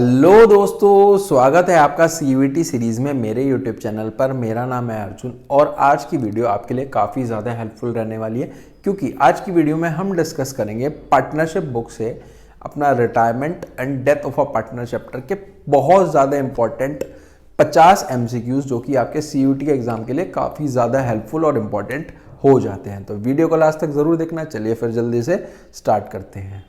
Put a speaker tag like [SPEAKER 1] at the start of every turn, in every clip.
[SPEAKER 1] Hello दोस्तों, स्वागत है आपका सीयूईटी सीरीज़ में मेरे यूट्यूब चैनल पर। मेरा नाम है अर्जुन और आज की वीडियो आपके लिए काफ़ी ज़्यादा हेल्पफुल रहने वाली है, क्योंकि आज की वीडियो में हम डिस्कस करेंगे पार्टनरशिप बुक से अपना retirement and death of a partner chapter के बहुत ज़्यादा इंपॉर्टेंट 50 MCQs जो कि आपके सीयूईटी के एग्जाम के लिए काफ़ी ज़्यादा हेल्पफुल और इम्पॉर्टेंट हो जाते हैं। तो वीडियो को लास्ट तक ज़रूर देखना। चलिए फिर जल्दी से स्टार्ट करते हैं।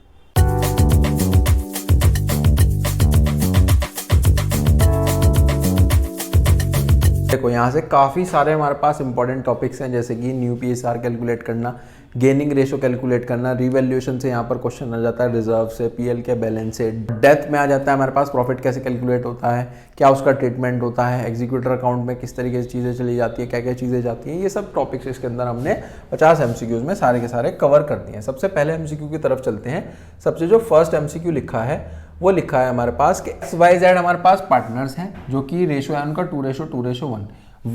[SPEAKER 1] देखो, यहाँ से काफ़ी सारे हमारे पास इंपॉर्टेंट टॉपिक्स हैं, जैसे कि न्यू पीएसआर कैलकुलेट करना, गेनिंग रेशो कैलकुलेट करना, रिवैल्यूएशन से यहाँ पर क्वेश्चन आ जाता है, रिजर्व से, पीएल के बैलेंस से, डेथ में आ जाता है हमारे पास प्रॉफिट कैसे कैलकुलेट होता है, क्या उसका ट्रीटमेंट होता है, एग्जीक्यूटर अकाउंट में किस तरीके से चीज़ें चली जाती है, क्या क्या चीज़ें जाती हैं। ये सब टॉपिक्स इसके अंदर हमने 50 MCQs में सारे के सारे कवर कर दिए हैं। सबसे पहले MCQ की तरफ चलते हैं। सबसे जो फर्स्ट MCQ लिखा है वो लिखा है हमारे पास कि XYZ हमारे पास पार्टनर्स हैं, जो कि रेशो है उनका 2:1।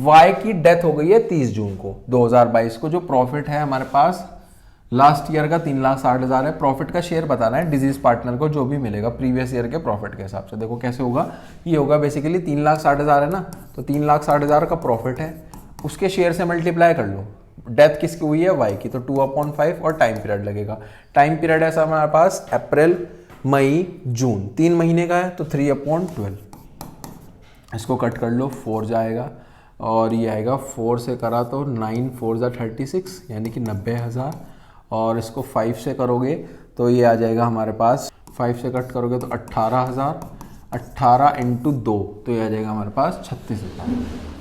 [SPEAKER 1] Y की डेथ हो गई है 30 जून को 2022 को। जो प्रॉफिट है हमारे पास लास्ट ईयर का 3,60,000 है। प्रॉफिट का शेयर बताना है डिजीज पार्टनर को, जो भी मिलेगा प्रीवियस ईयर के प्रॉफिट के हिसाब से। देखो कैसे होगा, ये होगा बेसिकली 3,60,000 है ना, तो 3,60,000 का प्रॉफिट है, उसके शेयर से मल्टीप्लाई कर लो। डेथ किसकी हुई है, Y की, तो 2/5 और टाइम पीरियड लगेगा। टाइम पीरियड ऐसा हमारे पास अप्रैल, मई, जून, 3 महीने का है, तो 3/12। इसको कट कर लो, 4 जाएगा और ये आएगा 4 से करा तो 9 4 36, यानी कि 90,000। और इसको 5 से करोगे तो ये आ जाएगा हमारे पास, 5 से कट करोगे तो 18,000, 18 × 2 तो ये आ जाएगा हमारे पास 36,000।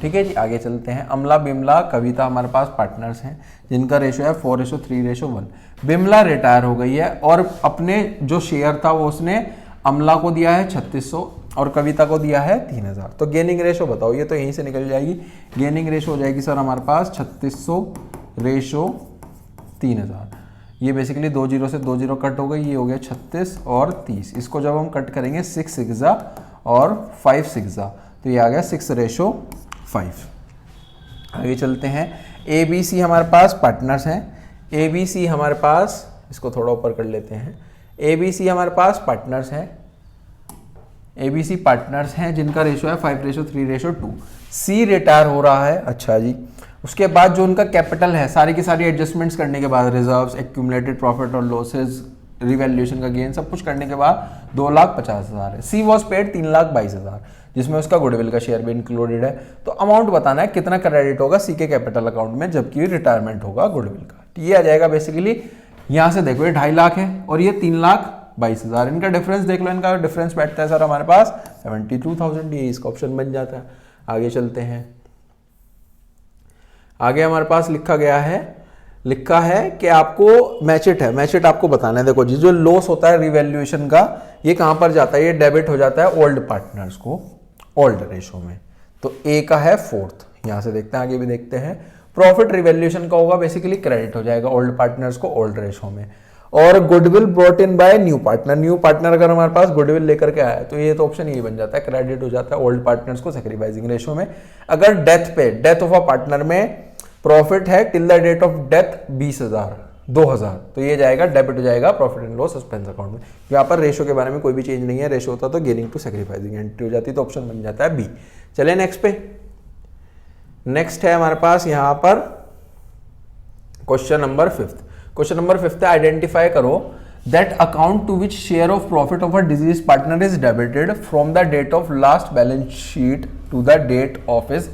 [SPEAKER 1] ठीक है जी, आगे चलते हैं। अमला, बिमला, कविता हमारे पास पार्टनर्स हैं जिनका रेशो है 4:3:1। बिमला रिटायर हो गई है और अपने जो शेयर था वो उसने अमला को दिया है 3600 और कविता को दिया है 3,000। तो गेनिंग रेशो बताओ, ये तो यहीं से निकल जाएगी। गेनिंग रेशो हो जाएगी सर हमारे पास 3600/3,000। ये बेसिकली 2 0 से 2 0 कट हो गई, ये हो गया 36 और 30। इसको जब हम कट करेंगे 6 6 और 5 6, तो ये आ गया 6:5। आगे चलते हैं। ABC हमारे पास पार्टनर्स हैं। ABC हमारे पास, इसको थोड़ा ऊपर कर लेते हैं। ABC हमारे पास पार्टनर्स हैं। ABC पार्टनर्स हैं जिनका रेशो है 5:3:2। C रिटायर हो रहा है, अच्छा जी। उसके बाद जो उनका कैपिटल है, सारी की सारी एडजस्टमेंट्स करने के बाद, रिजर्व्स, एक्यूमुलेटेड प्रॉफिट और लॉसेज, रिवैल्यूएशन का गेन, सब कुछ करने के बाद 2,50,000 है। C वॉज पेड 3,22,000, जिसमें उसका गुडविल का शेयर भी इंक्लूडेड है। तो अमाउंट बताना है कितना क्रेडिट होगा C के कैपिटल अकाउंट में जबकि रिटायरमेंट होगा गुडविल का। ये आ जाएगा बेसिकली, यहाँ से देखो ये 2.5 लाख है और ये 3,22,000। इनका डिफरेंस देख लो, इनका डिफरेंस बैठता है सर हमारे पास 72,000। ये इसका ऑप्शन बन जाता है। आगे चलते हैं। आगे हमारे पास लिखा है कि आपको मैचिट है, मैचिट आपको बताना है। देखो जी, जो लॉस होता है रिवैल्यूएशन का, ये कहां पर जाता है, ये डेबिट हो जाता है ओल्ड पार्टनर्स को, ओल्ड रेशो में। तो A का है 4th, यहां से देखते हैं, आगे भी देखते हैं। प्रॉफिट रिवैल्यूएशन का होगा बेसिकली क्रेडिट हो जाएगा ओल्ड पार्टनर्स को ओल्ड रेशो में। और goodwill brought in by new partner, new partner अगर हमारे पास गुडविल लेकर के आया है तो ये तो ऑप्शन यही बन जाता है, क्रेडिट हो जाता है ओल्ड पार्टनर्स को सैक्रिफाइसिंग रेशो में। अगर डेथ ऑफ अ पार्टनर में प्रॉफिट है till the date of death 20,000, तो ये जाएगा डेबिट हो जाएगा profit and loss suspense account में। यहाँ पर रेशो के बारे में कोई भी चेंज नहीं है, रेशो होता तो गेनिंग टू सैक्रिफाइसिंग एंट्री हो जाती, तो ऑप्शन बन जाता है B। चले नेक्स्ट पे। नेक्स्ट है हमारे पास यहाँ पर क्वेश्चन नंबर 5। क्वेश्चन नंबर 5 है, आइडेंटिफाई करो that account to which share of profit of a deceased partner is debited from the date of last balance sheet to the date of his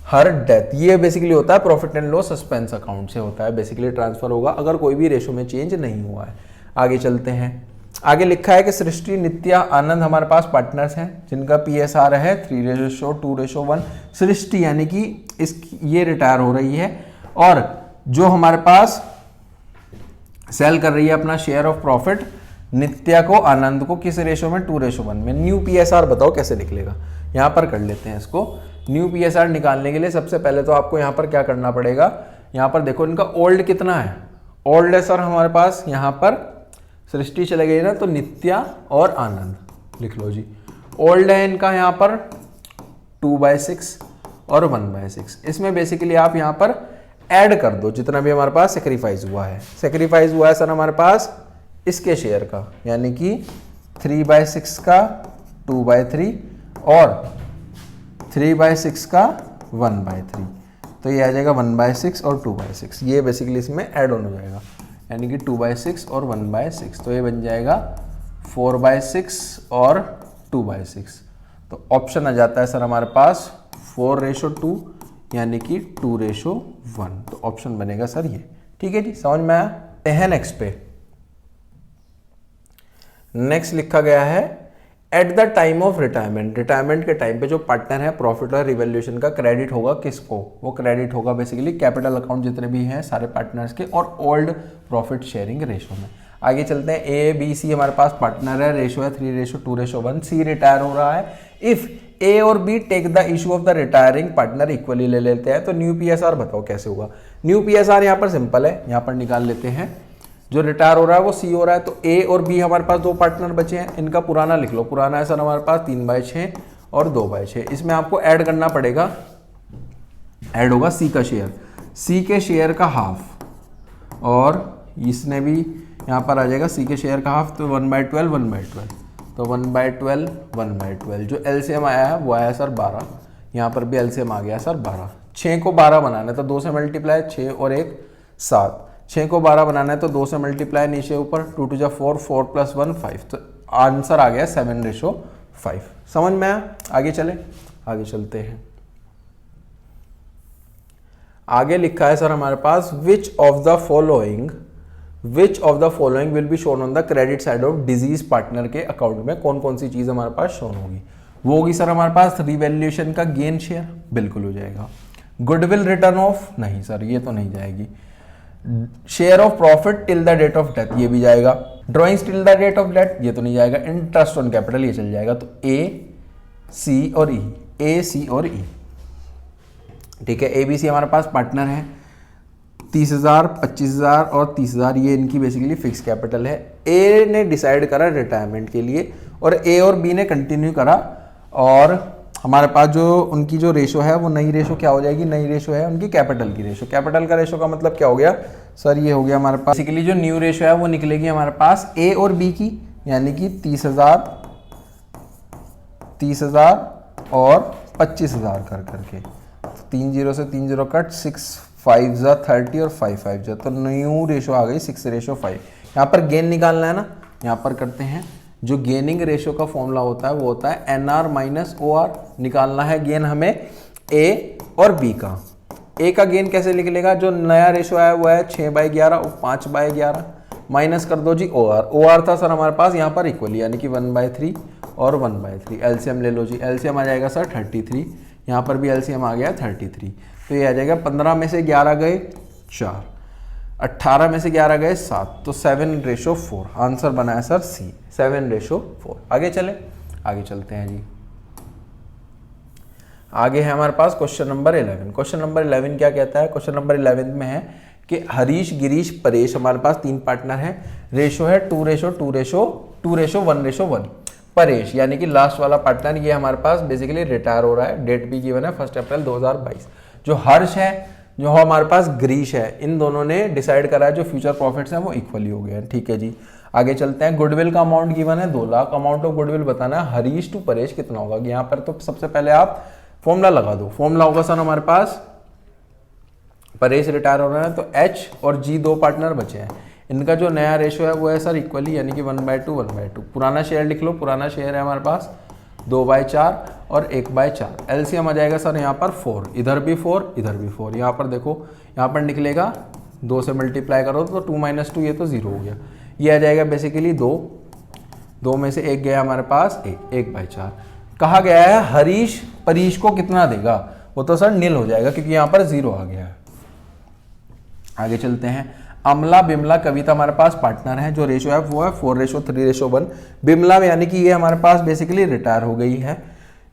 [SPEAKER 1] her death. ये basically होता है profit and loss suspense account से होता है, basically transfer होगा अगर कोई भी रेशो में चेंज नहीं हुआ है। आगे चलते हैं। आगे लिखा है कि सृष्टि, नित्या, आनंद हमारे पास पार्टनर्स हैं जिनका PSR है 3:2:1। सृष्टि यानी कि ये रिटायर हो रही है और जो हमारे पास सेल कर रही है अपना शेयर ऑफ प्रॉफिट, नित्या को, आनंद को, किस रेशो में, 2:1 में। न्यू PSR बताओ कैसे निकलेगा, यहां पर कर लेते हैं इसको। न्यू PSR निकालने के लिए सबसे पहले तो आपको यहां पर क्या करना पड़ेगा, यहां पर देखो इनका ओल्ड कितना है, ओल्ड है सर हमारे पास, यहां पर सृष्टि चले गई ना, तो नित्या और आनंद लिख लो जी। ओल्ड है इनका यहां पर 2/6 और 1/6। इसमें बेसिकली आप यहां पर ऐड कर दो जितना भी हमारे पास सेक्रीफाइस हुआ है। सेक्रीफाइस हुआ है सर हमारे पास इसके शेयर का, यानी कि 3/6 का, 2/3 और 3/6 का 1/3, तो ये आ जाएगा 1/6 और 2/6, ये बेसिकली इसमें ऐड ऑन हो जाएगा, यानी कि 2/6 और 1/6, तो ये बन जाएगा 4/6 और 2/6। तो ऑप्शन आ जाता है सर हमारे पास 4:2 यानी कि 2:1, तो ऑप्शन बनेगा सर ये। ठीक है जी, समझ में आया। नेक्स्ट पे नेक्स्ट लिखा गया है eight the time of retirement, retirement के टाइम पे जो पार्टनर है प्रॉफिट और रिवैल्यूएशन का क्रेडिट होगा किसको, वो क्रेडिट होगा बेसिकली कैपिटल अकाउंट जितने भी हैं सारे पार्टनर्स के और ओल्ड प्रॉफिट शेयरिंग रेशो में। आगे चलते हैं, ए बी सी हमारे पास पार्टनर है, रेशो है 3:2:1, सी रिटायर हो रहा है। इफ ए और B take the issue of the retiring partner equally ले लेते हैं तो न्यू पीएसआर बताओ कैसे होगा। न्यू पीएसआर यहाँ पर सिंपल है, यहाँ पर निकाल लेते हैं, जो रिटायर हो रहा है वो सी हो रहा है, तो ए और बी हमारे पास दो पार्टनर बचे हैं, इनका पुराना लिख लो। पुराना है सर हमारे पास 3/6 और 2/6, इसमें आपको ऐड करना पड़ेगा, ऐड होगा सी का शेयर, सी के शेयर का हाफ, और इसने भी यहाँ पर आ जाएगा सी के शेयर का हाफ, तो 1/12 1/12, तो 1/12 1/12, जो एलसीएम आया है वो आया सर 12, यहाँ पर भी एलसीएम आ गया सर 12। 6 को 12 बनाना है तो 2 से मल्टीप्लाई, 6 और 1 7, 6 को 12 बनाना है तो 2 से मल्टीप्लाई नीचे ऊपर, 2 2 4, 4 + 1 5, तो आंसर आ गया 7:5। समझ में आया। आगे चले, आगे चलते हैं। आगे लिखा है सर हमारे पास which of the following will be shown on the credit side of deceased partner के अकाउंट में कौन कौन सी चीज हमारे पास शोन होगी। वो होगी सर हमारे पास रिवैल्यूएशन का गेन शेयर, बिल्कुल हो जाएगा। गुडविल रिटर्न ऑफ, नहीं सर ये तो नहीं जाएगी। Share of profit till the date of death, ये भी जाएगा। Drawings till the date of death, ये तो नहीं जाएगा। इंटरेस्ट ऑन कैपिटल, ये चल जाएगा। तो ए सी और ई, ए सी और ई, ठीक है। ए बी सी हमारे पास पार्टनर है, 30,000 25,000 और 30,000, ये इनकी बेसिकली फिक्स कैपिटल है। ए ने डिसाइड करा रिटायरमेंट के लिए और ए और बी ने कंटिन्यू करा, और हमारे पास जो उनकी जो रेशो है वो नई रेशो क्या हो जाएगी, नई रेशो है उनकी कैपिटल की रेशो। कैपिटल का रेशो का मतलब क्या हो गया सर, ये हो गया हमारे पास बेसिकली जो न्यू रेशो है वो निकलेगी हमारे पास ए और बी की, यानी कि 30,000 और 25,000 कर करके, 3 0 से 3 0 कट, 6 5 30 और 5 5 तो न्यू रेशो आ गई 6:5। यहाँ पर गेन निकालना है ना, यहाँ पर करते हैं। जो गेनिंग रेशो का फॉर्मूला होता है वो होता है NR - OR, निकालना है गेन हमें ए और बी का। ए का गेन कैसे निकलेगा, जो नया रेशो आया वो है 6/11 और 5/11, माइनस कर दो जी OR था सर हमारे पास यहाँ पर इक्वली, यानी कि 1/3 और 1/3। एलसीएम ले लो जी, एलसीएम आ जाएगा सर 33, यहाँ पर भी एलसीएम आ गया 33, तो ये आ जाएगा 15 में से 11 गए 4, 18 में से 11 गए 7, तो 7:4, आंसर बना है सर सी, 7:4। आगे चले, आगे चलते हैं जी। आगे है हमारे पास क्वेश्चन नंबर 11। क्वेश्चन नंबर 11 क्या कहता है, क्वेश्चन नंबर 11 में है कि हरीश गिरीश परेश हमारे पास 3 पार्टनर हैं, रेशो है 2:1:1। परेश यानी कि लास्ट वाला पार्टनर, ये हमारे पास बेसिकली रिटायर हो रहा है, डेट भी गिवन है 1 अप्रैल 2022। जो हर्ष है, जो हमारे पास गिरीश है, इन दोनों ने डिसाइड करा है जो फ्यूचर प्रॉफिट्स हैं वो इक्वली हो गए हैं। ठीक है जी, आगे चलते हैं। गुडविल का अमाउंट गिवन है 2 लाख, अमाउंट ऑफ गुडविल बताना है हरीश टू परेश कितना होगा। यहाँ पर तो सबसे पहले आप फॉर्मूला लगा दो। फॉर्मूला होगा सर हमारे पास, परेश रिटायर हो रहा है तो H और G 2 पार्टनर बचे हैं, इनका जो नया रेशो है वो है सर इक्वली, यानी कि 1/2 1/2। पुराना शेयर लिख लो, पुराना शेयर है हमारे पास 2/4 और 1/4। एलसीएम आ जाएगा सर यहाँ पर 4, इधर भी 4 इधर भी 4। यहाँ पर देखो, यहाँ पर निकलेगा 2 से मल्टीप्लाई करो तो 2 - 2, ये तो 0 हो गया। ये आ जाएगा बेसिकली 2 में से 1 गया हमारे पास 1/4। कहा गया है हरीश परीश को कितना देगा, वो तो सर नील हो जाएगा क्योंकि यहाँ पर 0 आ गया है। आगे चलते हैं। अमला बिमला कविता हमारे पास पार्टनर है, जो रेशो है वो है 4:3:1। बिमला यानी कि ये हमारे पास बेसिकली रिटायर हो गई है।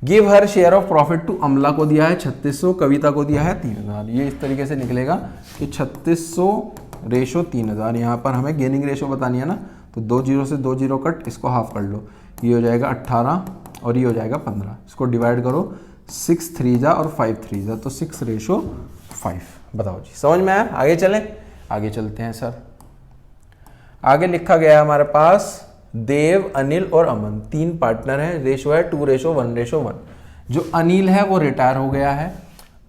[SPEAKER 1] Give her share of profit to, Amla को दिया है 3600, कविता को दिया है 3000। ये इस तरीके से निकलेगा कि 3600:3000। यहाँ पर हमें गेनिंग रेशो बतानी है ना, तो 2 0 से 2 0 कट, इसको हाफ कर लो, ये हो जाएगा 18 और ये हो जाएगा 15। इसको डिवाइड करो, 6 3 और 5 3, तो 6:5। बताओ जी, समझ में आया। आगे चलें, आगे चलते हैं सर। आगे लिखा गया है हमारे पास देव, अनिल और अमन 3 पार्टनर हैं, रेशो है 2:1:1। जो अनिल है वो रिटायर हो गया है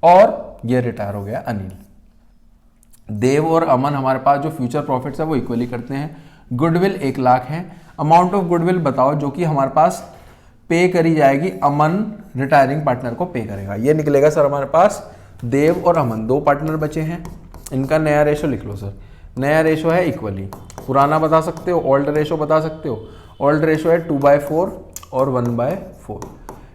[SPEAKER 1] और ये रिटायर हो गया अनिल। देव और अमन हमारे पास जो फ्यूचर प्रॉफिट्स है वो इक्वली करते हैं। गुडविल 1 लाख है। अमाउंट ऑफ गुडविल बताओ जो कि हमारे पास पे करी जाएगी, अमन रिटायरिंग पार्टनर को पे करेगा। ये निकलेगा सर हमारे पास देव और अमन 2 पार्टनर बचे हैं, इनका नया रेशो लिख लो सर। नया रेशो है इक्वली, पुराना बता सकते हो, ओल्ड रेशो बता सकते हो। ओल्ड रेशो है 2/4 और 1/4।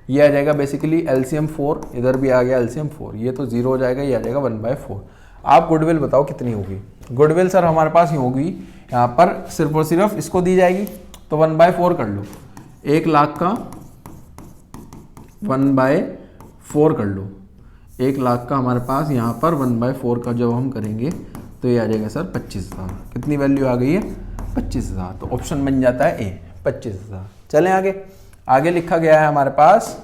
[SPEAKER 1] ये आ जाएगा बेसिकली एलसीएम 4, इधर भी आ गया एलसीएम 4, ये तो 0 हो जाएगा, ये आ जाएगा 1/4। आप गुडविल बताओ कितनी होगी। गुडविल सर हमारे पास ही होगी, यहाँ पर सिर्फ और सिर्फ इसको दी जाएगी, तो 1/4 कर लो। 1 लाख का 1/4 कर लो। 1 लाख का हमारे पास यहाँ पर 1/4 का जब हम करेंगे तो ये आ जाएगा सर 25,000। कितनी वैल्यू आ गई है? 25,000। तो ऑप्शन बन जाता है ए, 25,000। चलें आगे। आगे लिखा गया है हमारे पास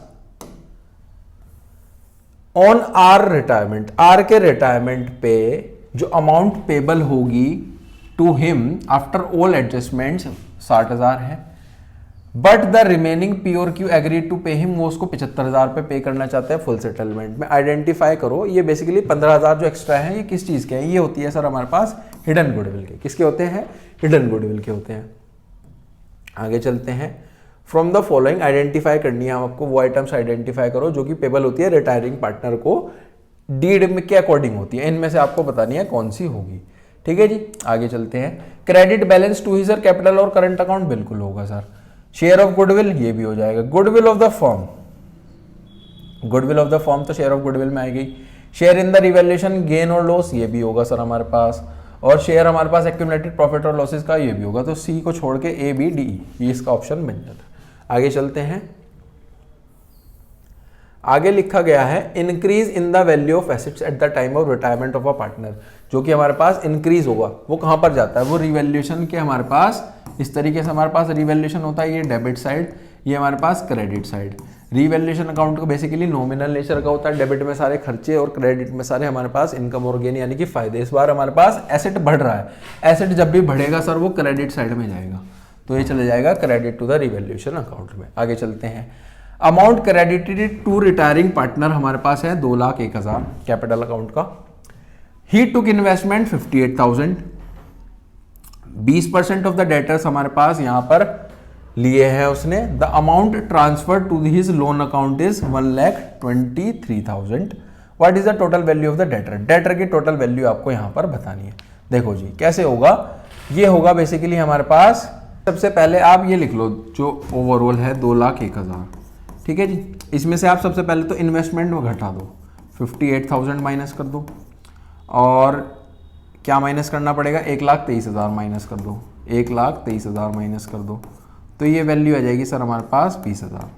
[SPEAKER 1] ऑन आर रिटायरमेंट, आर के रिटायरमेंट पे जो अमाउंट पेबल होगी to him after all adjustments 60,000 है, बट द रिमेनिंग पी और Q agree to pay him, वो उसको 75,000 पे पे करना चाहते हैं फुल सेटलमेंट में। आइडेंटिफाई करो ये बेसिकली 15,000 जो एक्स्ट्रा है ये किस चीज के हैं? ये होती है सर हमारे पास हिडन गुडविल के। किसके होते हैं? हिडन गुडविल के होते हैं। आगे चलते हैं। फ्रॉम द फॉलोइंग आइडेंटिफाई करनी है आपको, वो आइटम्स आइडेंटिफाई करो जो कि पेबल होती है रिटायरिंग पार्टनर को डीड में के अकॉर्डिंग होती है। इनमें से आपको बतानी है कौन सी होगी। ठीक है जी, आगे चलते हैं। क्रेडिट बैलेंस टू ही सर कैपिटल और करंट अकाउंट बिल्कुल होगा सर। शेयर ऑफ गुडविल ये भी हो जाएगा। Goodwill of the firm, goodwill of the firm तो शेयर ऑफ गुडविल में आएगी। Share in the revaluation gain और लॉस ये भी होगा सर हमारे पास। और शेयर हमारे पास एक्यूमुलेटेड प्रॉफिट और लॉसेस का ये भी होगा। तो सी को छोड़ के ए बी डी ये इसका ऑप्शन बन जाता है। आगे चलते हैं। आगे लिखा गया है increase in the value of assets eight the time of retirement of a partner, जो कि हमारे पास इंक्रीज होगा वो कहां पर जाता है? वो रिवैल्यूएशन के हमारे पास इस तरीके से हमारे पास रिवैल्यूएशन होता है, ये डेबिट साइड, ये हमारे पास क्रेडिट साइड। रिवैल्यूएशन अकाउंट को बेसिकली नॉमिनल नेचर का होता है, डेबिट में सारे खर्चे और क्रेडिट में सारे हमारे पास इनकम और गेन यानी कि फायदे। इस बार हमारे पास एसेट बढ़ रहा है, एसेट जब भी बढ़ेगा सर वो क्रेडिट साइड में जाएगा, तो ये चले जाएगा credit to the revaluation account में। आगे चलते हैं। Amount credited to retiring partner हमारे पास है 2,01,000 कैपिटल अकाउंट का। He took investment 58,000। 20% of the debtors हमारे पास यहां पर लिए हैं उसने। The amount transfer to his loan account is 1,23,000। What is the total value of the debtor? Debtor की टोटल वैल्यू आपको यहां पर बतानी है। देखो जी कैसे होगा, ये होगा बेसिकली हमारे पास, सबसे पहले आप ये लिख लो जो ओवरऑल है 2,01,000। ठीक है जी, इसमें से आप सबसे पहले तो इन्वेस्टमेंट में घटा दो, 58,000 माइनस कर दो, और क्या माइनस करना पड़ेगा? 1,23,000 माइनस कर दो, 1,23,000 माइनस कर दो, तो ये वैल्यू आ जाएगी सर हमारे पास 20,000।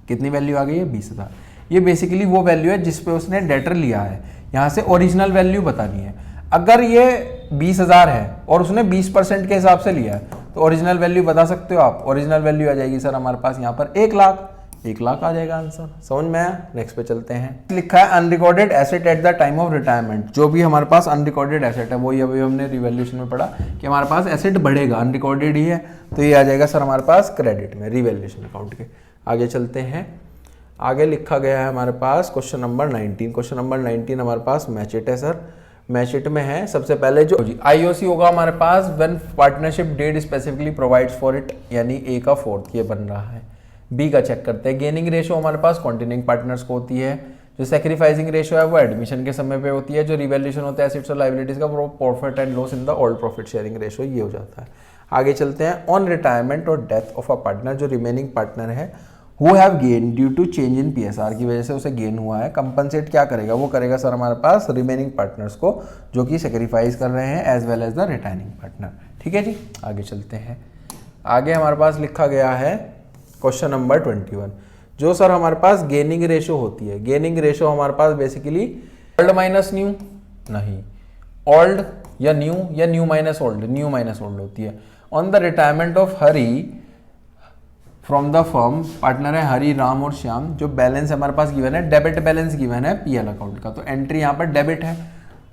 [SPEAKER 1] कितनी वैल्यू आ गई है? 20,000। ये बेसिकली वो वैल्यू है जिस पे उसने डेटर लिया है। यहाँ से ओरिजिनल वैल्यू बतानी है। अगर ये 20,000 है और उसने 20% के हिसाब से लिया है तो ओरिजिनल वैल्यू बता सकते हो आप। ओरिजिनल वैल्यू आ जाएगी सर हमारे पास यहाँ पर 1 लाख। 1 लाख आ जाएगा आंसर। समझ में आया? नेक्स्ट पे चलते हैं। लिखा है unrecorded asset eight the time of retirement. जो भी हमारे पास अनरिकॉर्डेड एसेट है वही अभी हमने रिवैल्यूएशन में पढ़ा कि हमारे पास एसेट बढ़ेगा, अनरिकॉर्डेड ही है, तो ये आ जाएगा सर हमारे पास क्रेडिट में रिवैल्यूएशन अकाउंट के। आगे चलते हैं। आगे लिखा गया है हमारे पास क्वेश्चन नंबर 19। क्वेश्चन नंबर 19 हमारे पास मैचिट है सर। मैचिट में है सबसे पहले जो आईओसी होगा हमारे पास when partnership deed specifically provides for it, यानी ए का 4th ये बन रहा है। बी का चेक करते हैं। गेनिंग रेशो हमारे पास कॉन्टिन्यूइंग पार्टनर्स को होती है। जो सैक्रिफाइसिंग रेशो है वो एडमिशन के समय पे होती है। जो रिवैल्यूएशन होता है एसेट्स और लायबिलिटीज का वो profit and loss in the old profit sharing ratio ये हो जाता है। आगे चलते हैं। ऑन रिटायरमेंट और डेथ ऑफ अ पार्टनर, जो रिमेनिंग पार्टनर है who have gain due to change in PSR, की वजह से उसे गेन हुआ है, कंपनसेट क्या करेगा? वो करेगा सर हमारे पास रिमेनिंग पार्टनर्स को जो कि सेक्रीफाइस कर रहे हैं as well as the retiring partner. ठीक है जी, आगे चलते हैं। आगे हमारे पास लिखा गया है क्वेश्चन नंबर 21, जो सर हमारे पास गेनिंग रेशो होती है। गेनिंग रेशो हमारे पास बेसिकली ओल्ड माइनस न्यू, नहीं ओल्ड या new minus old, new minus old होती है। On the retirement of Hari from the firm, partner है हरी, राम और श्याम। जो बैलेंस हमारे पास गिवन है, डेबिट बैलेंस गिवन है पीएल अकाउंट का, तो एंट्री यहाँ पर डेबिट है।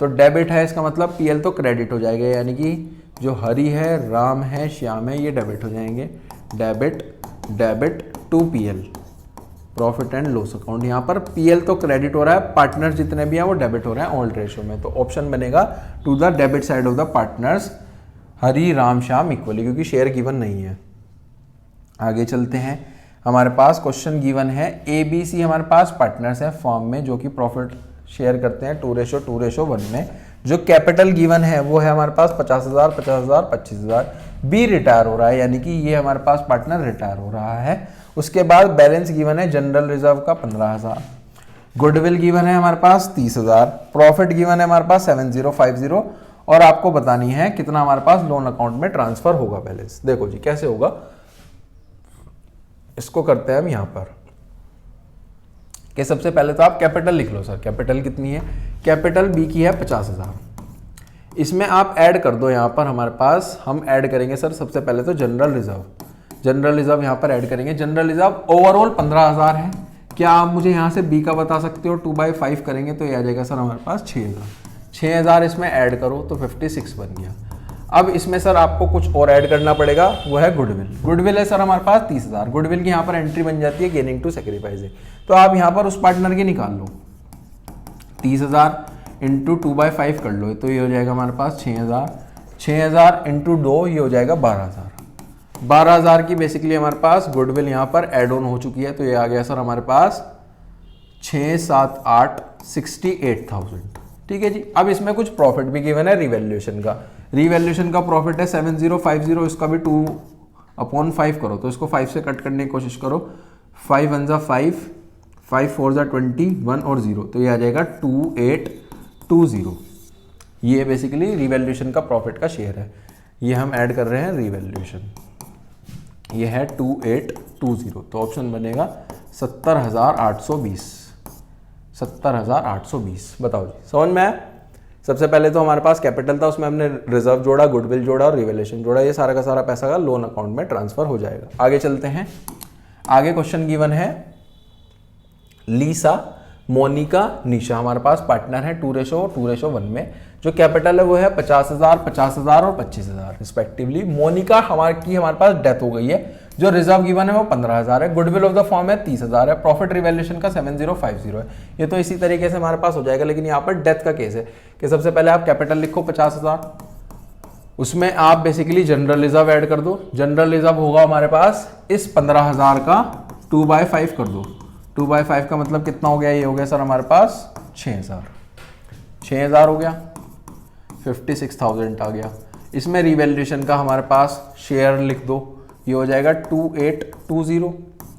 [SPEAKER 1] तो डेबिट है इसका मतलब पीएल तो क्रेडिट हो जाएगा, यानी कि जो हरी है, राम है, श्याम है, ये डेबिट हो जाएंगे। Debit debit to PL, profit and loss account. यहाँ पर पीएल तो क्रेडिट हो रहा है, पार्टनर्स जितने भी हैं वो डेबिट हो रहे हैं ओल्ड रेशो में, तो ऑप्शन बनेगा to the debit side of the partners Hari Ram Shyam equally, क्योंकि शेयर गिवन नहीं है। आगे चलते हैं, हमारे पास क्वेश्चन गिवन है ABC हमारे पास पार्टनर्स हैं फॉर्म में जो कि प्रॉफिट शेयर करते हैं 2:1 में। जो कैपिटल गिवन है वो है हमारे पास 50,000 50,000 25,000। बी रिटायर हो रहा है, यानी कि ये हमारे पास पार्टनर रिटायर हो रहा है। उसके बाद बैलेंस गिवन है जनरल रिजर्व का 15,000, गुडविल गिवन है हमारे पास 30,000, प्रॉफिट गिवन है हमारे पास 7050, और आपको बतानी है कितना हमारे पास लोन अकाउंट में ट्रांसफर होगा बैलेंस। देखो जी कैसे होगा, इसको करते हैं हम यहां पर कि सबसे पहले तो आप कैपिटल लिख लो। सर कैपिटल कितनी है, कैपिटल बी की है 50,000, इसमें आप ऐड कर दो। यहाँ पर हमारे पास हम ऐड करेंगे सर सबसे पहले तो जनरल रिजर्व, जनरल रिजर्व यहाँ पर ऐड करेंगे। जनरल रिजर्व ओवरऑल 15,000 है। क्या आप मुझे यहाँ से बी का बता सकते हो, 2/5 करेंगे तो ये आ जाएगा सर हमारे पास 6,000 इसमें ऐड करो तो 56 बन गया। अब इसमें सर आपको कुछ और ऐड करना पड़ेगा, वो है गुडविल। गुडविल है सर हमारे पास 30,000, गुडविल की यहाँ पर एंट्री बन जाती है गेनिंग टू सेक्रीफाइस। तो आप यहाँ पर उस पार्टनर की निकाल लो, 30,000 इंटू 2/5 कर लो तो ये हो जाएगा हमारे पास 6,000, 6,000 इंटू 2 ये हो जाएगा 12,000। 12,000 की बेसिकली हमारे पास गुडविल यहाँ पर एड ऑन हो चुकी है, तो ये आ गया सर हमारे पास 6, 7, 8 68,000। ठीक है जी। अब इसमें कुछ प्रॉफिट भी गिवन है रिवैल्यूएशन का। रिवैल्यूएशन का प्रॉफिट है 7050, इसका भी 2/5 करो तो इसको 5 से कट करने की कोशिश करो। 5 1 जा 5, 5 4 जा 20, 1 और 0, तो ये आ जाएगा 2820। ये बेसिकली रिवैल्यूएशन का प्रॉफिट का शेयर है, ये हम ऐड कर रहे हैं रिवैल्यूएशन, ये है 2820। तो ऑप्शन बनेगा 70,820, 70,820। बताओ जी समझ में आया। सबसे पहले तो हमारे पास कैपिटल था, उसमें हमने रिजर्व जोड़ा, गुडविल जोड़ा और रिवैल्यूएशन जोड़ा, ये सारा का सारा पैसा का लोन अकाउंट में ट्रांसफर हो जाएगा। आगे चलते हैं, आगे क्वेश्चन गिवन है लीसा, मोनिका, निशा हमारे पास पार्टनर है 2:1 में। जो कैपिटल है वो है 50,000 50,000 और 25,000 रिस्पेक्टिवली। मोनिका हमारे पास डेथ हो गई है, जो रिजर्व गिवन है वो 15,000 है, गुडविल ऑफ द फॉर्म है 30,000 है, प्रॉफिट रिवैल्यूएशन का 7050 है। ये तो इसी तरीके से हमारे पास हो जाएगा, लेकिन यहाँ पर डेथ का केस है कि सबसे पहले आप कैपिटल लिखो 50,000, उसमें आप बेसिकली जनरल रिजर्व ऐड कर दो। जनरल रिजर्व होगा हमारे पास इस 15,000 का 2/5 कर दो, 2/5 का मतलब कितना हो गया, ये हो गया सर हमारे पास 6,000 हो गया, 56,000 आ गया। इसमें रिवैल्यूएशन का हमारे पास शेयर लिख दो, ये हो जाएगा 2820,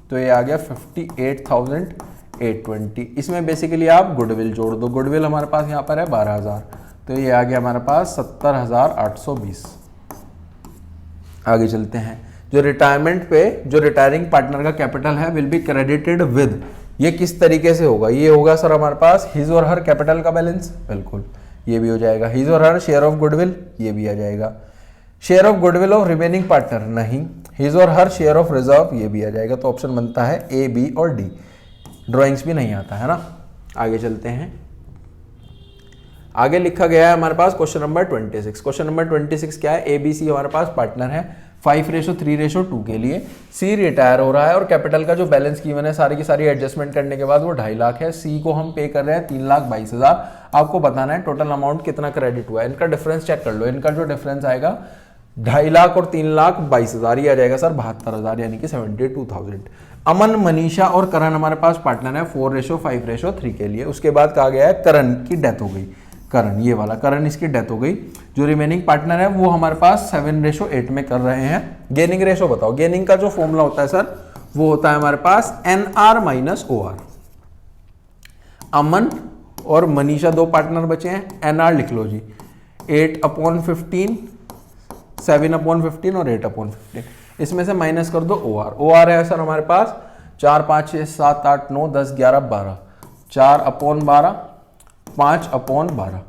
[SPEAKER 1] तो ये आ गया 58,820। इसमें बेसिकली आप गुडविल जोड़ दो, गुडविल हमारे पास यहाँ पर है 12,000, तो ये आ गया हमारे पास 70,820। आगे चलते हैं, जो रिटायरमेंट पे जो रिटायरिंग पार्टनर का कैपिटल है विल बी क्रेडिटेड विद, ये किस तरीके से होगा, ये होगा सर हमारे पास हिज और हर कैपिटल का बैलेंस, बिल्कुल ये भी हो जाएगा। हिज और हर शेयर ऑफ गुडविल, ये भी आ जाएगा। Share of goodwill of remaining partner नहीं, हिज और हर शेयर ऑफ रिजर्व, ये भी आ जाएगा। तो ऑप्शन बनता है ए, बी और डी। ड्राइंग्स भी नहीं आता है ना। आगे चलते हैं, आगे लिखा गया है हमारे पास क्वेश्चन नंबर 26। क्वेश्चन नंबर 26 क्या है, ABC हमारे पास पार्टनर है 5:3:2 के लिए। सी रिटायर हो रहा है और कैपिटल का जो बैलेंस गिवन है सारी की सारी एडजस्टमेंट करने के बाद वो 2.5 लाख है। सी को हम पे कर रहे हैं 3,22,000। आपको बताना है टोटल अमाउंट कितना क्रेडिट हुआ है। इनका डिफरेंस चेक कर लो, इनका जो डिफरेंस आएगा 2.5 लाख और 3,22,000 ही आ जाएगा सर 72,000, यानी कि 72,000। अमन, मनीषा और करण हमारे पास पार्टनर है 4:5:3 के लिए। उसके बाद कहा गया है करण की डेथ हो गई, करण ये वाला करण इसकी डेथ हो गई। जो रिमेनिंग पार्टनर है वो हमारे पास 7:8 में कर रहे हैं। गेनिंग रेशो बताओ, गेनिंग का जो फॉर्मूला होता है सर वो होता है हमारे पास NR - OR। अमन और मनीषा दो पार्टनर बचे हैं, NR लिख लो जी 8/15, 7/15 और 8/15। इसमें से माइनस कर दो OR। OR है सर हमारे पास 4, 5, 6, 7, 8, 9, 10, 11, 12, 4/12, 5/12।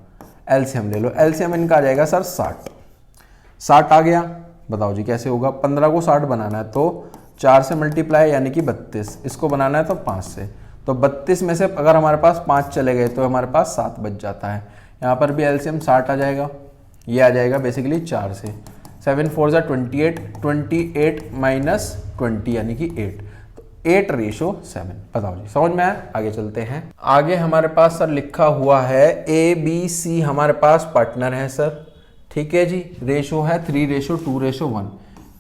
[SPEAKER 1] एलसीएम ले लो, एलसीएम इनका आ जाएगा सर 60 आ गया। बताओ जी कैसे होगा, 15 को 60 बनाना है तो 4 से मल्टीप्लाई यानी कि 32, इसको बनाना है तो 5 से, तो 32 में से अगर हमारे पास 5 चले गए तो हमारे पास 7 बच जाता है। यहाँ पर भी एलसीएम 60 आ जाएगा, ये आ जाएगा बेसिकली 4 से, 7 4 जा 28, 28 माइनस 20 यानी कि 8, तो 8:7। बताओ जी, समझ में आया? आगे चलते हैं। आगे हमारे पास सर लिखा हुआ है ABC हमारे पास पार्टनर है सर, ठीक है जी, रेशो है 3:2:1।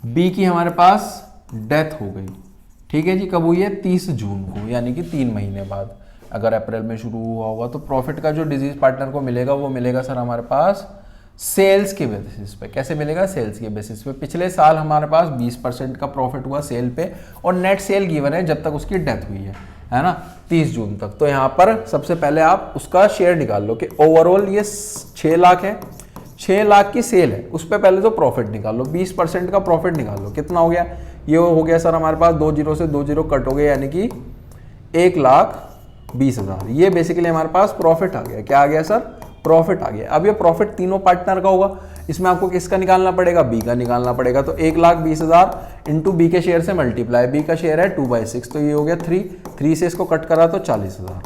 [SPEAKER 1] बी की हमारे पास डेथ हो गई, ठीक है जी, कब हुई है? 30 जून को, यानी कि 3 महीने बाद। अगर अप्रैल में शुरू हुआ होगा तो प्रॉफिट का जो डिजीज पार्टनर को मिलेगा वो मिलेगा सर हमारे पास सेल्स के बेसिस पे। कैसे मिलेगा? सेल्स के बेसिस पे। पिछले साल हमारे पास 20% का प्रॉफिट हुआ सेल पे, और नेट सेल गिवन है जब तक उसकी डेथ हुई है ना, 30 जून तक। तो यहाँ पर सबसे पहले आप उसका शेयर निकाल लो कि ओवरऑल ये 6 लाख है, 6 लाख की सेल है, उस पर पहले तो प्रॉफिट निकालो, 20% का प्रॉफिट निकालो, कितना हो गया? ये हो गया सर हमारे पास 2 जीरो से 2 जीरो कट हो गए, यानी कि 1,20,000। ये बेसिकली हमारे पास प्रॉफिट आ गया। क्या आ गया सर? प्रॉफिट आ गया। अब ये प्रॉफिट तीनों पार्टनर का होगा, इसमें आपको किसका निकालना पड़ेगा? बी का निकालना पड़ेगा। तो 1,20,000 इंटू बी के शेयर से मल्टीप्लाई, बी का शेयर है 2/6, तो ये हो गया 3 से इसको कट करा तो 40,000।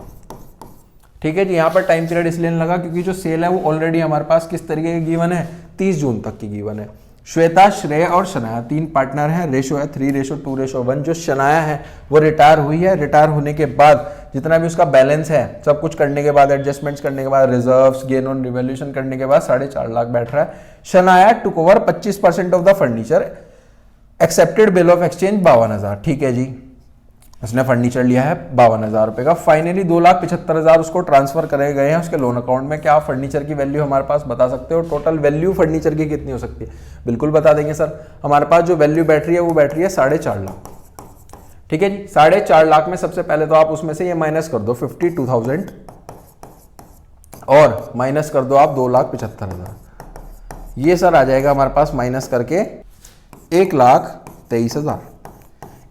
[SPEAKER 1] ठीक है जी। यहाँ पर टाइम पीरियड इसलिए लगा क्योंकि जो सेल है वो ऑलरेडी हमारे पास किस तरीके की गिवन है? 30 जून तक की गिवन है। श्वेता, श्रेय और शनाया 3 पार्टनर हैं, रेशो है 3:2:1। जो शनाया है वो रिटायर हुई है, रिटायर होने के बाद जितना भी उसका बैलेंस है सब कुछ करने के बाद, एडजस्टमेंट्स करने के बाद, रिजर्व्स, गेन ऑन रिवैल्यूएशन करने के बाद 4.5 लाख बैठ रहा है। Shanaya took over 25% of the furniture, accepted bill of exchange 52,000। ठीक है जी, उसने फर्नीचर लिया है 52,000 रुपए का। फाइनली 2,75,000 उसको ट्रांसफर करे गए हैं उसके लोन अकाउंट में। क्या आप फर्नीचर की वैल्यू हमारे पास बता सकते हो? टोटल वैल्यू फर्नीचर की कितनी हो सकती है? बिल्कुल बता देंगे सर। हमारे पास जो वैल्यू बैठ रही है वो बैठ रही है 4.5 लाख। ठीक है जी, 4.5 लाख में सबसे पहले तो आप उसमें से ये माइनस कर दो 52,000 और माइनस कर दो आप 2,75,000। ये सर आ जाएगा हमारे पास माइनस करके 1,23,000।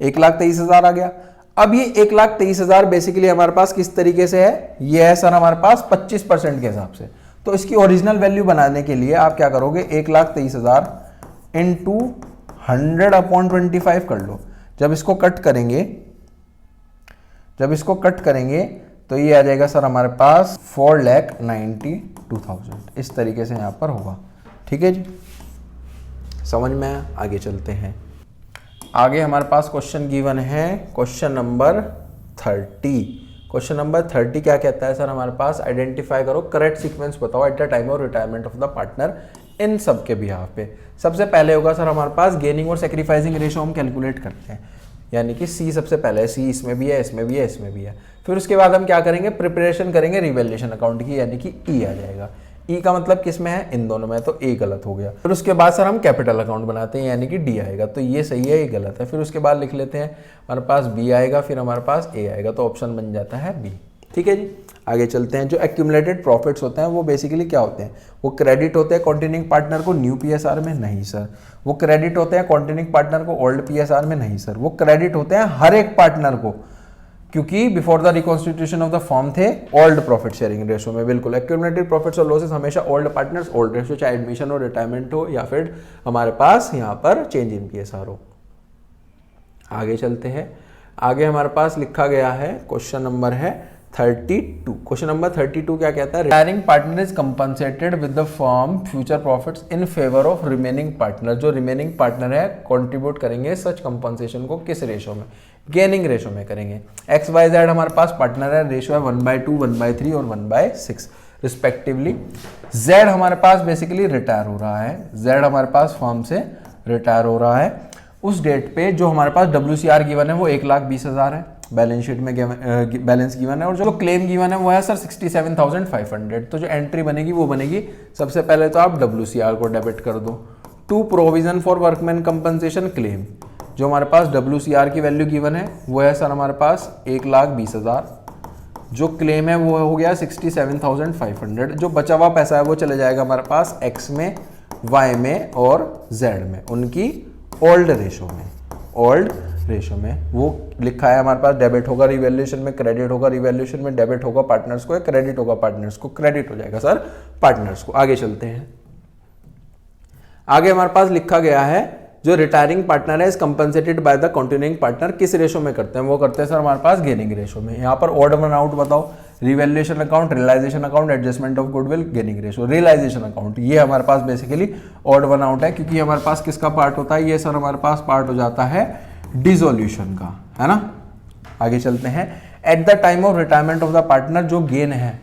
[SPEAKER 1] 1,23,000 आ गया। अब ये 1,23,000 बेसिकली हमारे पास किस तरीके से है? ये है सर हमारे पास 25% के हिसाब से। तो इसकी ओरिजिनल वैल्यू बनाने के लिए आप क्या करोगे? 1,23,000 इंटू 100/25 कर लो। जब इसको कट करेंगे तो ये आ जाएगा सर हमारे पास 4,92,000। इस तरीके से यहां पर होगा। ठीक है जी, समझ में आया? आगे चलते हैं। आगे हमारे पास क्वेश्चन गिवन है, क्वेश्चन नंबर 30। क्वेश्चन नंबर 30 क्या कहता है सर हमारे पास? आइडेंटिफाई करो, करेक्ट सीक्वेंस बताओ eight the time of retirement of the partner in सब के बिहाफ पे। सबसे पहले होगा सर हमारे पास गेनिंग और सेक्रीफाइसिंग रेशो हम कैलकुलेट करते हैं, यानी कि सी सबसे पहले है, सी इसमें भी है, इसमें भी है, इसमें भी है। फिर उसके बाद हम क्या करेंगे? प्रिपरेशन करेंगे रिवैल्यूएशन अकाउंट की, यानी कि ई आ जाएगा। ई का मतलब किस में है? इन दोनों में, तो ए गलत हो गया। फिर उसके बाद सर हम कैपिटल अकाउंट बनाते हैं, यानी कि डी आएगा, तो ये सही है, ये गलत है। फिर उसके बाद लिख लेते हैं हमारे पास बी आएगा, फिर हमारे पास ए आएगा, तो ऑप्शन बन जाता है बी। ठीक है जी, आगे चलते हैं। जो एक्यूमुलेटेड प्रॉफिट्स होते हैं वो बेसिकली क्या होते हैं? वो क्रेडिट होते हैं कॉन्टिन्यूइंग पार्टनर को न्यू पीएसआर में? नहीं सर। वो क्रेडिट होते हैं कॉन्टिन्यूइंग पार्टनर को ओल्ड पीएसआर में? नहीं सर। वो क्रेडिट होते हैं हर एक पार्टनर को, क्योंकि before the reconstitution of the form थे ओल्ड प्रॉफिट शेयरिंग रेशो में। बिल्कुल, एक्यूमुलेटेड प्रॉफिट्स और लॉसेस हमेशा ओल्ड पार्टनर्स ओल्ड रेशो, चाहे एडमिशन हो, रिटायरमेंट हो, या फिर हमारे पास यहाँ पर चेंज इन पीएसआर हो। आगे चलते हैं। आगे हमारे पास लिखा गया है, क्वेश्चन नंबर है 32। क्वेश्चन नंबर 32 क्या कहता है? Retiring partner is compensated with the firm future profits in favour of remaining partner. जो रिमेनिंग पार्टनर है कंट्रीब्यूट करेंगे सच कंपनसेशन को किस रेशो में? गेनिंग रेशो में करेंगे। एक्स वाई जेड हमारे पास पार्टनर है, रेशो है 1/2, 1/3 और 1/6 रिस्पेक्टिवली। जेड हमारे पास बेसिकली रिटायर हो रहा है, जेड हमारे पास फर्म से रिटायर हो रहा है। उस डेट पे जो हमारे पास WCR गिवन है वो 1,20,000 है, बैलेंस शीट में बैलेंस गिवन है, और जो क्लेम गिवन है वो है सर 67,500। तो जो एंट्री बनेगी वो बनेगी, सबसे पहले तो आप WCR को डेबिट कर दो। To provision for workman compensation claim, जो हमारे पास WCR की वैल्यू गिवन है वो है सर हमारे पास 1,20,000। जो क्लेम है वो हो गया 67,500। जो बचा हुआ पैसा है वो चले जाएगा हमारे पास X में, Y में और Z में, उनकी ओल्ड रेशो में। ओल्ड रेशो में वो लिखा है हमारे पास डेबिट होगा रिवैल्यूएशन में, क्रेडिट होगा रिवैल्यूएशन में, डेबिट होगा पार्टनर्स को, क्रेडिट होगा पार्टनर्स को, क्रेडिट हो जाएगा सर पार्टनर्स को। आगे चलते हैं। आगे हमारे पास लिखा गया है जो रिटायरिंग पार्टनर है is compensated by the continuing partner किस रेशो में करते हैं? वो करते हैं सर हमारे पास गेनिंग रेशो में। यहाँ पर ऑड वन आउट बताओ, revaluation account, realisation account, adjustment of goodwill, gaining ratio. Realisation account ये हमारे पास बेसिकली ऑड वन आउट है, क्योंकि हमारे पास किसका पार्ट होता है, ये सर हमारे पास पार्ट हो जाता है डिसोल्यूशन का, है ना। आगे चलते हैं। At the time of retirement of the partner, जो गेन है,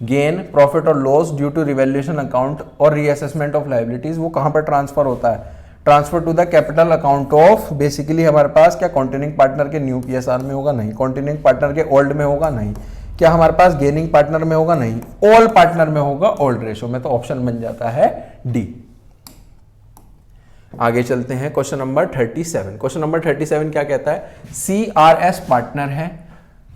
[SPEAKER 1] गेन, प्रॉफिट और loss due to revaluation account और रीअसेसमेंट ऑफ लायबिलिटीज, वो कहां पर ट्रांसफर होता है, transfer to the capital account of, basically हमारे पास क्या कॉन्टिन्यूइंग पार्टनर के न्यू पीएसआर में होगा, नहीं। कॉन्टिन्यूइंग पार्टनर के ओल्ड में होगा, नहीं। क्या हमारे पास गेनिंग पार्टनर में होगा, नहीं। ऑल पार्टनर में होगा, ओल्ड रेशियो में, तो ऑप्शन बन जाता है डी। आगे चलते हैं क्वेश्चन नंबर 37। क्वेश्चन नंबर 37 क्या कहता है, CRS पार्टनर है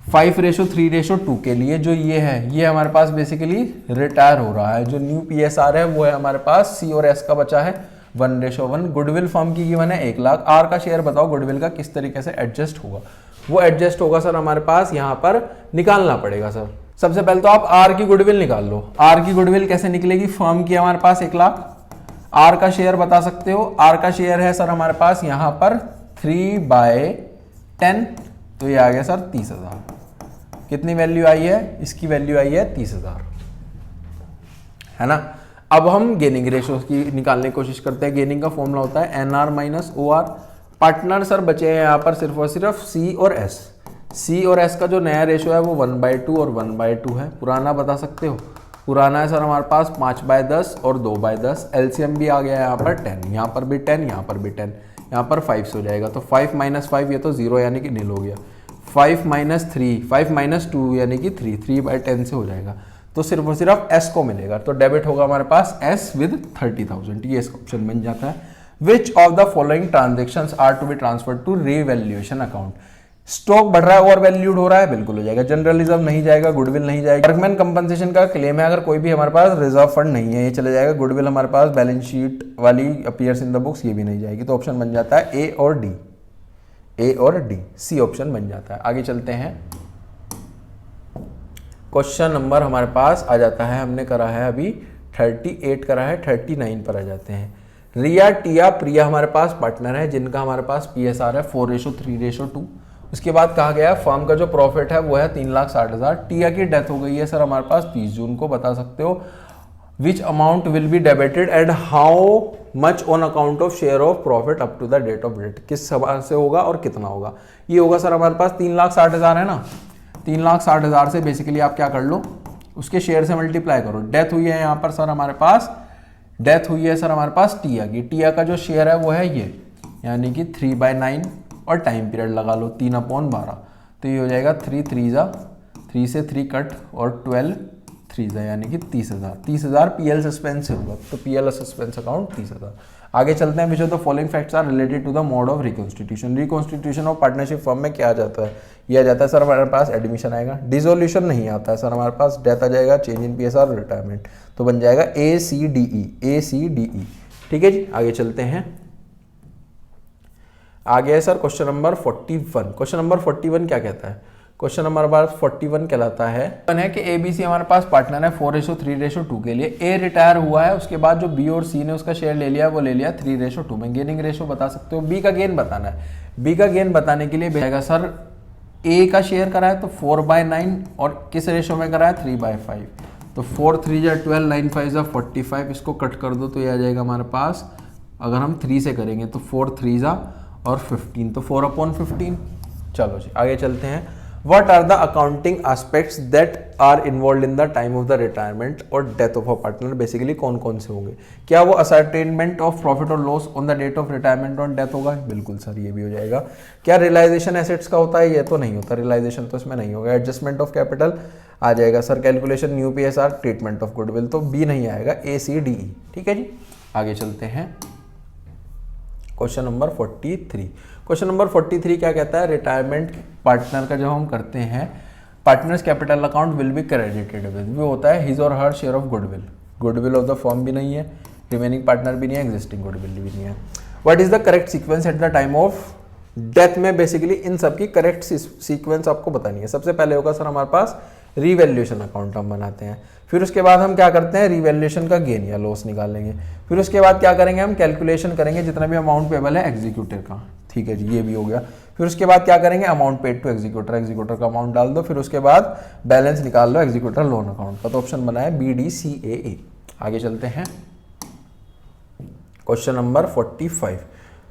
[SPEAKER 1] 5:3:2 के लिए, जो ये है, ये हमारे पास बेसिकली रिटायर हो रहा है। जो न्यू पीएसआर है वो है हमारे पास C और S का बचा है 1:1। गुडविल फर्म की गिवन है 1 लाख। आर का शेयर बताओ गुडविल का किस तरीके से एडजस्ट होगा। वो एडजस्ट होगा सर हमारे पास यहाँ पर निकालना पड़ेगा सर। सबसे पहले तो आप आर की गुडविल निकाल लो। आर की गुडविल कैसे निकलेगी, फर्म की हमारे पास 1 लाख, आर का शेयर बता सकते हो, आर का शेयर है सर हमारे पास यहाँ पर 3/10, तो ये आ गया सर 30,000। कितनी वैल्यू आई है, इसकी वैल्यू आई है 30,000, है ना। अब हम गेनिंग रेशो की निकालने की कोशिश करते हैं। गेनिंग का फॉर्मूला होता है NR - OR। पार्टनर सर बचे हैं यहाँ पर सिर्फ और सिर्फ C और S। C और S का जो नया रेशो है वो 1/2 और 1/2 है। पुराना बता सकते हो, पुराना है सर हमारे पास 5/10 और 2/10। एलसीएम भी आ गया है यहाँ पर 10, यहाँ पर भी 10, यहाँ पर भी 10, यहाँ पर 5 से हो जाएगा, तो 5 - 5 ये तो 0 यानी कि नील हो गया। 5 - 3, 5 - 2 यानी कि 3, 3/10 से हो जाएगा, तो सिर्फ और सिर्फ S को मिलेगा, तो डेबिट होगा हमारे पास S विद 30,000। ये इसका ऑप्शन बन जाता है। Which of the following transactions are to be transfer to revaluation account. Stock बढ़ रहा है, ओवर वैल्यूड हो रहा है, बिल्कुल हो जाएगा। जनरल रिजर्व नहीं जाएगा, गुडविल नहीं जाएगा। वर्कमैन कंपनसेशन का क्लेम है, अगर कोई भी हमारे पास रिजर्व फंड नहीं है, ये चले जाएगा। गुडविल हमारे पास बैलेंस शीट वाली अपीयर्स इन द बुक्स, ये भी नहीं जाएगी, तो ऑप्शन बन जाता है ए और डी। ए और डी, सी ऑप्शन बन जाता है। आगे चलते हैं। क्वेश्चन नंबर हमारे पास आ जाता है, हमने करा है अभी 38 करा है, 39 पर आ जाते हैं। रिया, टिया, प्रिया हमारे पास पार्टनर है, जिनका हमारे पास पीएसआर है 4:3:2। उसके बाद कहा गया फर्म का जो प्रॉफिट है वो है 3,60,000। टिया की डेथ हो गई है सर हमारे पास 30 जून को। बता सकते हो which amount will be debited and how much on account of share of profit up to the date of date. किस सवाल से होगा और कितना होगा। ये होगा सर हमारे पास 3,60,000 है ना, 3,60,000 से बेसिकली आप क्या कर लो, उसके शेयर से मल्टीप्लाई करो। डेथ हुई है यहाँ पर सर हमारे पास, डेथ हुई है सर हमारे पास टिया की। टिया का जो शेयर है वो है ये, यानी कि 3/9 और टाइम पीरियड लगा लो 3/12, तो ये हो जाएगा 3 से 3 कट और 12 3 यानी कि 30,000। 30,000 पीएल सस्पेंस से होगा, तो पीएल सस्पेंस अकाउंट 30,000। आगे चलते हैं। Which of the following facts are related to the mode of reconstitution. Reconstitution of partnership firm में क्या आ जाता है, ये आ जाता है सर हमारे पास एडमिशन आएगा, डिसोल्यूशन नहीं आता है सर हमारे पास, डेथ आ जाएगा, चेंज इन पीएसआर और रिटायरमेंट, तो बन जाएगा ACDE, ACDE। ठीक है जी, आगे चलते हैं। आगे है sir question number 41। Question number 41 क्या कहता है, क्वेश्चन नंबर 41 कहलाता है कि ABC हमारे पास पार्टनर है 4:3:2 के लिए। A रिटायर हुआ है, उसके बाद जो B और C ने उसका शेयर ले लिया, वो ले लिया 3:2 में। गेनिंग रेशो बता सकते हो। B का गेन बताना है। B का गेन बताने के लिए भेजेगा सर A का शेयर करा है तो 4/9 और किस रेशो में करा है 3/5, तो 4 3 12, 9 5 45, इसको कट कर दो तो ये आ जाएगा हमारे पास, अगर हम 3 से करेंगे तो 4 3 और 15, तो 4/15। चलो जी आगे चलते हैं। What are the accounting aspects that are involved in the time of the retirement और death of a partner? Basically कौन कौन से होंगे। क्या वो ascertainment of profit और loss on the date of retirement और death होगा, बिल्कुल सर ये भी हो जाएगा। क्या realization assets का होता है, ये तो नहीं होता, realization तो इसमें नहीं होगा। adjustment of capital आ जाएगा sir, calculation new PSR, treatment of goodwill, तो बी नहीं आएगा, ACDE। ठीक है जी, आगे चलते हैं। Question number 43। क्वेश्चन नंबर 43 क्या कहता है, रिटायरमेंट पार्टनर का जब हम करते हैं, partners capital account will be credited with, वो होता है हिज और her share of goodwill. Goodwill of the firm भी नहीं है, रिमेनिंग पार्टनर भी नहीं है, एग्जिस्टिंग गुडविल भी नहीं है। What is the correct sequence eight the time of death में, बेसिकली इन सब की करेक्ट सीक्वेंस आपको बतानी है। सबसे पहले होगा सर हमारे पास रीवैल्यूएशन अकाउंट हम बनाते हैं, फिर उसके बाद हम क्या करते हैं, रीवैल्यूएशन का गेन या लॉस निकालेंगे, फिर उसके बाद क्या करेंगे, हम कैलकुलेशन करेंगे जितना भी अमाउंट पेबल है एग्जीक्यूटर का। ठीक है जी, ये भी हो गया। फिर उसके बाद क्या करेंगे, amount paid to executor, executor का अमाउंट डाल दो, फिर उसके बाद बैलेंस निकाल लो एग्जीक्यूटर लोन अकाउंट का। तो ऑप्शन बना है BDCAA। आगे चलते हैं question number 45।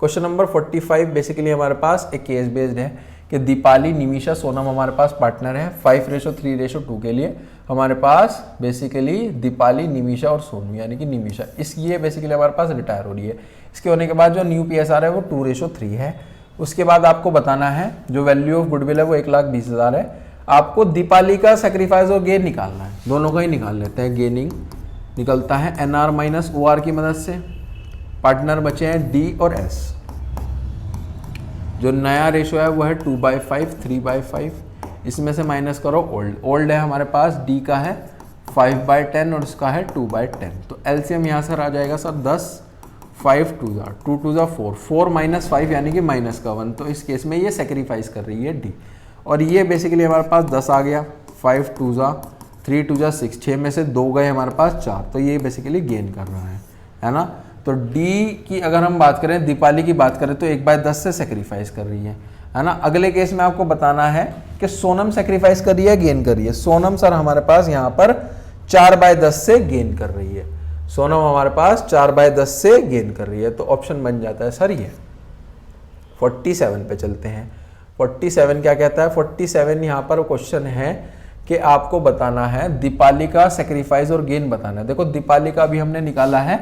[SPEAKER 1] Question number 45 basically हमारे पास एक केस बेस्ड है कि दीपाली, निमिषा, सोनम हमारे पास पार्टनर है। 5:3:2 के लिए हमारे पास बेसिकली दीपाली, निमिषा और सोनू यानी कि निमिषा, ये बेसिकली हमारे पास रिटायर हो रही है। इसके होने के बाद जो न्यू PSR है वो 2:3 है। उसके बाद आपको बताना है जो वैल्यू ऑफ गुडविल है वो 1,20,000 है। आपको दीपाली का सेक्रीफाइस और गेन निकालना है, दोनों का ही निकाल लेते हैं। गेनिंग निकलता है NR - OR की मदद से। पार्टनर बचे हैं D और S। जो नया रेशो है वो है 2/5, 3/5। इसमें से माइनस करो ओल्ड। ओल्ड है हमारे पास D का है 5/10 और इसका है 2/10। तो LCM यहाँ से आ जाएगा सर 10, 5 2 2 2 4, 4 - 5 यानी कि माइनस का 1। तो इस केस में ये सेक्रीफाइस कर रही है D। और ये बेसिकली हमारे पास 10 आ गया, 5 2 3 2 6, 6 में से 2 गए हमारे पास 4। तो ये बेसिकली गेन कर रहा है ना। तो D की अगर हम बात करें, दीपाली की बात करें तो 1/10 से सेक्रीफाइस कर रही है ना। अगले केस में आपको बताना है कि सोनम सेक्रीफाइस कर रही है, गेन कर रही है। सोनम सर हमारे पास यहाँ पर 4/10 से गेन कर रही है। सोनम हमारे पास 4/10 से गेन कर रही है। तो ऑप्शन बन जाता है सर ये। 47 पे चलते हैं। 47 क्या कहता है, 47 यहाँ पर क्वेश्चन है कि आपको बताना है दीपाली का सेक्रीफाइस और गेन बताना है। देखो दीपाली का अभी हमने निकाला है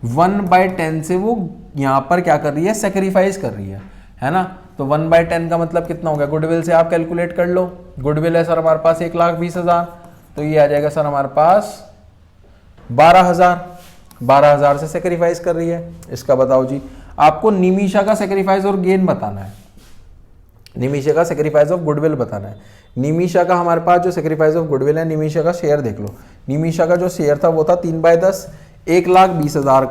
[SPEAKER 1] 1/10 से वो यहाँ पर क्या कर रही है, सेक्रीफाइस कर रही है ना। तो 1/10 का मतलब कितना हो गया, गुडविल से आप कैलकुलेट कर लो। गुडविल है सर हमारे पास 1,20,000, तो ये आ जाएगा सर हमारे पास 12,000। 12,000 से सेक्रीफाइस कर रही है। इसका बताओ जी। आपको निमिषा का सेक्रीफाइस और गेन बताना है, निमिषा का सेक्रीफाइस ऑफ गुडविल बताना है। निमिषा का हमारे पास जो सेक्रीफाइस ऑफ गुडविल है, निमिषा का शेयर देख लो। निमिषा का जो शेयर था वो था 3/10। 1,20,000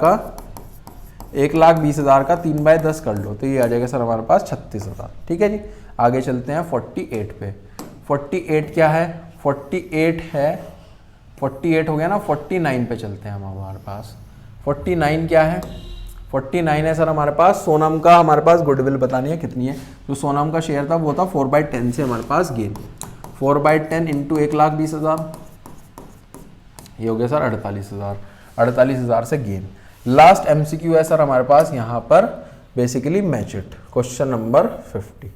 [SPEAKER 1] का 3/10 कर लो, तो ये आ जाएगा सर हमारे पास 36,000। ठीक है जी। आगे चलते हैं 48 पे। 48 क्या है, 48 है, 48 हो गया ना। 49 पे चलते हैं हम हमारे पास। 49 क्या है, 49 है सर हमारे पास सोनम का, हमारे पास गुडविल बतानी है कितनी है। जो सोनम का शेयर था वो था 4/10 से हमारे पास गेन। 4/10 इंटू 1,20,000, ये हो गया सर 48,000। 48,000 से गेन। लास्ट MCQ है सर हमारे पास यहाँ पर basically match it. Question number 50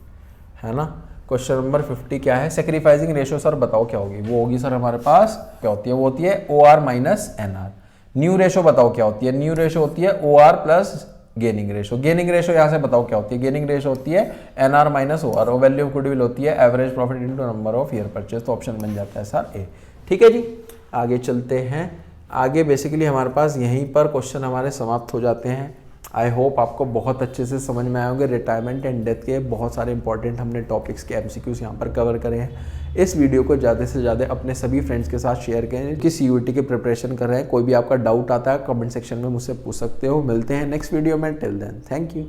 [SPEAKER 1] है ना। क्वेश्चन नंबर 50 क्या है, सेक्रीफाइसिंग रेशियो सर बताओ क्या होगी। वो होगी सर हमारे पास क्या होती है, वो होती है OR - NR। न्यू रेशो बताओ क्या होती है, न्यू रेशो होती है OR plus gaining ratio. Gaining ratio यहाँ से बताओ क्या होती है, गेनिंग रेशो होती है NR - OR। और वैल्यू ऑफ गुडविल होती है average profit into number of year purchase. तो ऑप्शन बन जाता है सर A। ठीक है जी। आगे चलते हैं। आगे बेसिकली हमारे पास यहीं पर क्वेश्चन हमारे समाप्त हो जाते हैं। आई होप आपको बहुत अच्छे से समझ में आए होंगे। रिटायरमेंट एंड डेथ के बहुत सारे इंपॉर्टेंट हमने टॉपिक्स के MCQs यहाँ पर कवर करे हैं। इस वीडियो को ज़्यादा से ज़्यादा अपने सभी फ्रेंड्स के साथ शेयर करें कि CUET की प्रिपरेशन कर रहे हैं। कोई भी आपका डाउट आता है कमेंट सेक्शन में मुझसे पूछ सकते हो। मिलते हैं नेक्स्ट वीडियो में। Till then thank you.